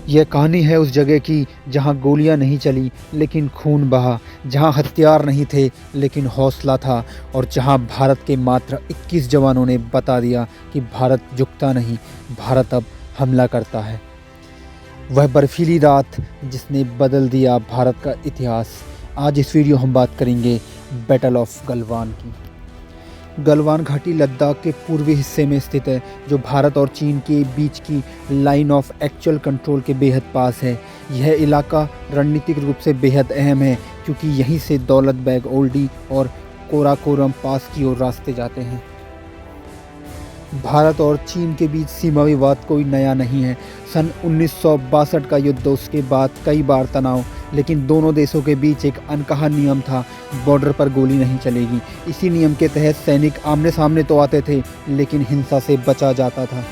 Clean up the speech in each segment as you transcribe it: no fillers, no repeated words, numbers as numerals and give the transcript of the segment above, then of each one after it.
यह कहानी है उस जगह की जहां गोलियां नहीं चली लेकिन खून बहा, जहां हथियार नहीं थे लेकिन हौसला था और जहां भारत के मात्र 21 जवानों ने बता दिया कि भारत झुकता नहीं, भारत अब हमला करता है। वह बर्फीली रात जिसने बदल दिया भारत का इतिहास। आज इस वीडियो हम बात करेंगे बैटल ऑफ गलवान की। गलवान घाटी लद्दाख के पूर्वी हिस्से में स्थित है, जो भारत और चीन के बीच की लाइन ऑफ एक्चुअल कंट्रोल के बेहद पास है। यह इलाका रणनीतिक रूप से बेहद अहम है क्योंकि यहीं से दौलत बेग ओल्डी और कोराकोरम पास की ओर रास्ते जाते हैं। भारत और चीन के बीच सीमा विवाद कोई नया नहीं है। सन 1962 का युद्ध, उसके बाद कई बार तनाव, लेकिन दोनों देशों के बीच एक अनकहा नियम था, बॉर्डर पर गोली नहीं चलेगी। इसी नियम के तहत सैनिक आमने सामने तो आते थे लेकिन हिंसा से बचा जाता था।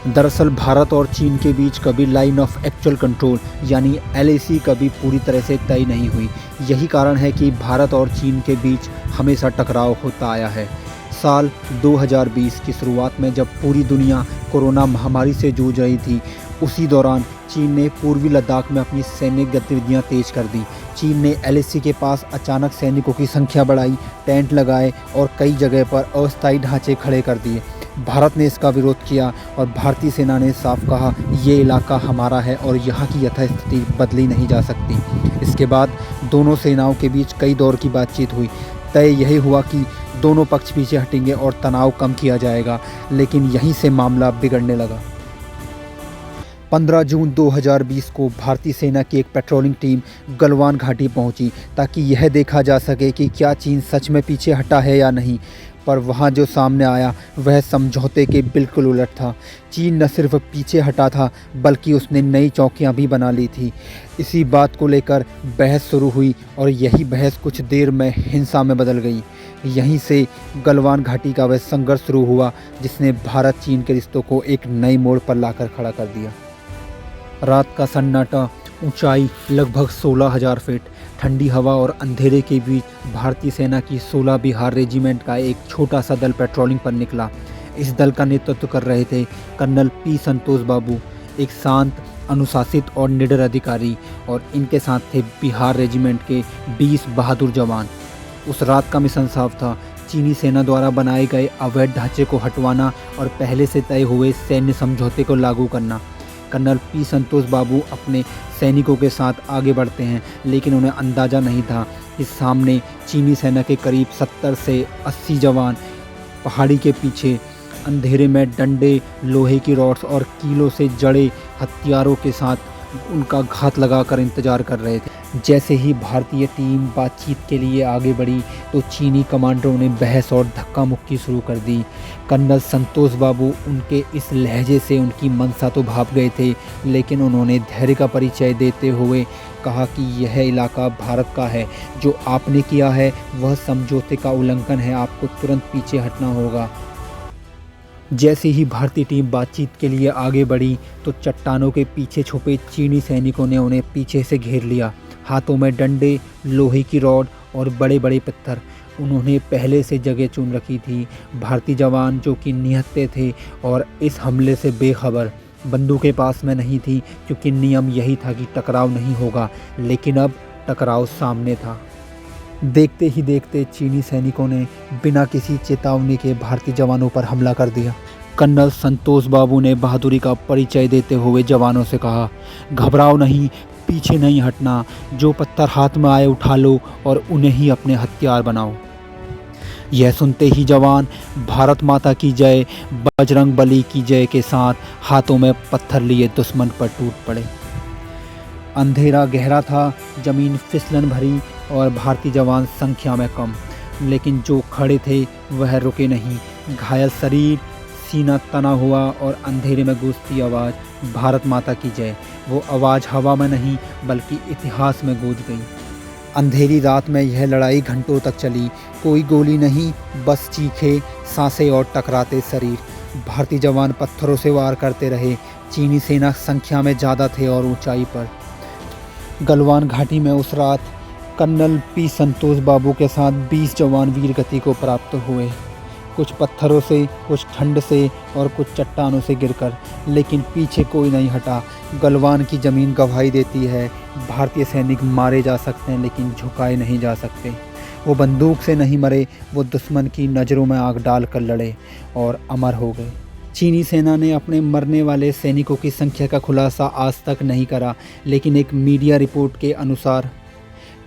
दरअसल भारत और चीन के बीच कभी लाइन ऑफ एक्चुअल कंट्रोल यानी LAC कभी पूरी तरह से तय नहीं हुई। यही कारण है कि भारत और चीन के बीच हमेशा टकराव होता आया है। साल 2020 की शुरुआत में जब पूरी दुनिया कोरोना महामारी से जूझ रही थी, उसी दौरान चीन ने पूर्वी लद्दाख में अपनी सैनिक गतिविधियां तेज कर दी। चीन ने LAC के पास अचानक सैनिकों की संख्या बढ़ाई, टेंट लगाए और कई जगह पर अस्थायी ढांचे खड़े कर दिए। भारत ने इसका विरोध किया और भारतीय सेना ने साफ कहा, ये इलाका हमारा है और यहाँ की यथास्थिति बदली नहीं जा सकती। इसके बाद दोनों सेनाओं के बीच कई दौर की बातचीत हुई। तय यही हुआ कि दोनों पक्ष पीछे हटेंगे और तनाव कम किया जाएगा, लेकिन यहीं से मामला बिगड़ने लगा। 15 जून 2020 को भारतीय सेना की एक पेट्रोलिंग टीम गलवान घाटी पहुंची ताकि यह देखा जा सके कि क्या चीन सच में पीछे हटा है या नहीं। पर वहां जो सामने आया वह समझौते के बिल्कुल उलट था। चीन न सिर्फ पीछे हटा था बल्कि उसने नई चौकियां भी बना ली थी। इसी बात को लेकर बहस शुरू हुई और यही बहस कुछ देर में हिंसा में बदल गई। यहीं से गलवान घाटी का वह संघर्ष शुरू हुआ जिसने भारत चीन के रिश्तों को एक नई मोड़ पर लाकर खड़ा कर दिया। रात का सन्नाटा, ऊंचाई लगभग 16,000 फीट, ठंडी हवा और अंधेरे के बीच भारतीय सेना की 16 बिहार रेजिमेंट का एक छोटा सा दल पेट्रोलिंग पर निकला। इस दल का नेतृत्व कर रहे थे कर्नल P संतोष बाबू, एक शांत, अनुशासित और निडर अधिकारी, और इनके साथ थे बिहार रेजिमेंट के 20 बहादुर जवान। उस रात का मिशन साफ था, चीनी सेना द्वारा बनाए गए अवैध ढांचे को हटवाना और पहले से तय हुए सैन्य समझौते को लागू करना। कर्नल P संतोष बाबू अपने सैनिकों के साथ आगे बढ़ते हैं, लेकिन उन्हें अंदाज़ा नहीं था कि सामने चीनी सेना के करीब 70 से 80 जवान पहाड़ी के पीछे अंधेरे में डंडे, लोहे की रॉड्स और कीलों से जड़े हथियारों के साथ उनका घात लगाकर इंतजार कर रहे थे। जैसे ही भारतीय टीम बातचीत के लिए आगे बढ़ी तो चीनी कमांडरों ने बहस और धक्का मुक्की शुरू कर दी। कर्नल संतोष बाबू उनके इस लहजे से उनकी मंशा तो भाप गए थे, लेकिन उन्होंने धैर्य का परिचय देते हुए कहा कि यह इलाका भारत का है, जो आपने किया है वह समझौते का उल्लंघन है, आपको तुरंत पीछे हटना होगा। जैसे ही भारतीय टीम बातचीत के लिए आगे बढ़ी तो चट्टानों के पीछे छुपे चीनी सैनिकों ने उन्हें पीछे से घेर लिया। हाथों में डंडे, लोहे की रॉड और बड़े बड़े पत्थर। उन्होंने पहले से जगह चुन रखी थी। भारतीय जवान जो कि निहत्थे थे और इस हमले से बेखबर, बंदूकें पास में नहीं थी क्योंकि नियम यही था कि टकराव नहीं होगा, लेकिन अब टकराव सामने था। देखते ही देखते चीनी सैनिकों ने बिना किसी चेतावनी के भारतीय जवानों पर हमला कर दिया। कर्नल संतोष बाबू ने बहादुरी का परिचय देते हुए जवानों से कहा, घबराओ नहीं, पीछे नहीं हटना, जो पत्थर हाथ में आए उठा लो और उन्हें ही अपने हथियार बनाओ। यह सुनते ही जवान भारत माता की जय, बजरंग बली की जय के साथ हाथों में पत्थर लिए दुश्मन पर टूट पड़े। अंधेरा गहरा था, जमीन फिसलन भरी और भारतीय जवान संख्या में कम, लेकिन जो खड़े थे वह रुके नहीं। घायल शरीर, सीना तना हुआ और अंधेरे में गूंजती आवाज़, भारत माता की जय, वो आवाज़ हवा में नहीं बल्कि इतिहास में गूंज गई। अंधेरी रात में यह लड़ाई घंटों तक चली। कोई गोली नहीं, बस चीखे, सांसें और टकराते शरीर। भारतीय जवान पत्थरों से वार करते रहे। चीनी सेना संख्या में ज़्यादा थे और ऊंचाई पर। गलवान घाटी में उस रात कर्नल P संतोष बाबू के साथ 20 जवान वीर गति को प्राप्त हुए। कुछ पत्थरों से, कुछ ठंड से और कुछ चट्टानों से गिरकर, लेकिन पीछे कोई नहीं हटा। गलवान की ज़मीन गवाही देती है, भारतीय सैनिक मारे जा सकते हैं लेकिन झुकाए नहीं जा सकते। वो बंदूक से नहीं मरे, वो दुश्मन की नज़रों में आग डाल कर लड़े और अमर हो गए। चीनी सेना ने अपने मरने वाले सैनिकों की संख्या का खुलासा आज तक नहीं करा, लेकिन एक मीडिया रिपोर्ट के अनुसार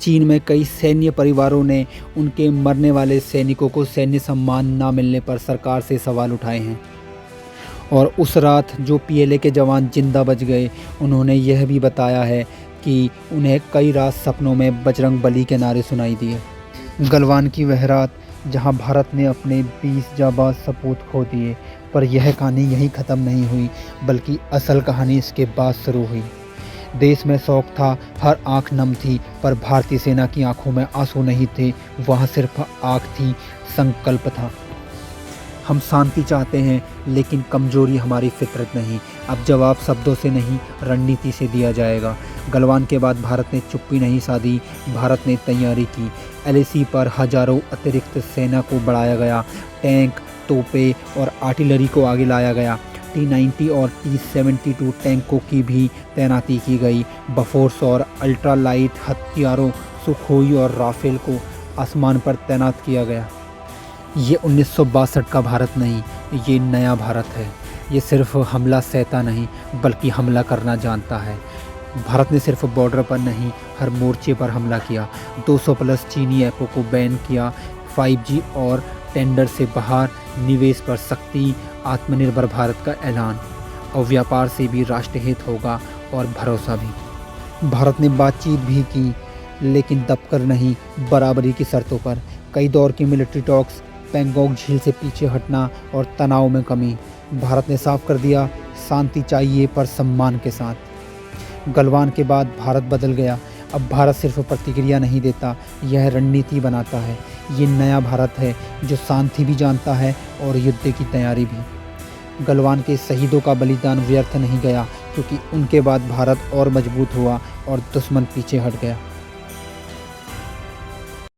चीन में कई सैन्य परिवारों ने उनके मरने वाले सैनिकों को सैन्य सम्मान न मिलने पर सरकार से सवाल उठाए हैं। और उस रात जो पीएलए के जवान जिंदा बच गए, उन्होंने यह भी बताया है कि उन्हें कई रात सपनों में बजरंग बली के नारे सुनाई दिए। गलवान की वह रात जहां भारत ने अपने 20 जाबाज सपूत खो दिए। पर यह कहानी यहीं ख़त्म नहीं हुई, बल्कि असल कहानी इसके बाद शुरू हुई। देश में शौक था, हर आंख नम थी, पर भारतीय सेना की आंखों में आंसू नहीं थे, वहाँ सिर्फ आग थी, संकल्प था। हम शांति चाहते हैं, लेकिन कमजोरी हमारी फितरत नहीं। अब जवाब शब्दों से नहीं, रणनीति से दिया जाएगा। गलवान के बाद भारत ने चुप्पी नहीं साधी, भारत ने तैयारी की। एलएसी पर हजारों अतिरिक्त सेना को बढ़ाया गया, टैंक, तोपें और आर्टिलरी को आगे लाया गया। T-90 और T-72 टैंकों की भी तैनाती की गई। बफोर्स और अल्ट्रा लाइट हथियारों, सुखोई और राफेल को आसमान पर तैनात किया गया। ये 1962 का भारत नहीं, ये नया भारत है। ये सिर्फ हमला सहता नहीं, बल्कि हमला करना जानता है। भारत ने सिर्फ बॉर्डर पर नहीं, हर मोर्चे पर हमला किया। 200 प्लस चीनी ऐपों को बैन किया। 5G और टेंडर से बाहर, निवेश पर सख्ती, आत्मनिर्भर भारत का ऐलान। और व्यापार से भी राष्ट्रहित होगा और भरोसा भी। भारत ने बातचीत भी की, लेकिन दबकर नहीं, बराबरी की शर्तों पर। कई दौर की मिलिट्री टॉक्स, पैंगोंग झील से पीछे हटना और तनाव में कमी। भारत ने साफ कर दिया, शांति चाहिए पर सम्मान के साथ। गलवान के बाद भारत बदल गया। अब भारत सिर्फ प्रतिक्रिया नहीं देता, यह रणनीति बनाता है। ये नया भारत है जो शांति भी जानता है और युद्ध की तैयारी भी। गलवान के शहीदों का बलिदान व्यर्थ नहीं गया, क्योंकि उनके बाद भारत और मजबूत हुआ और दुश्मन पीछे हट गया।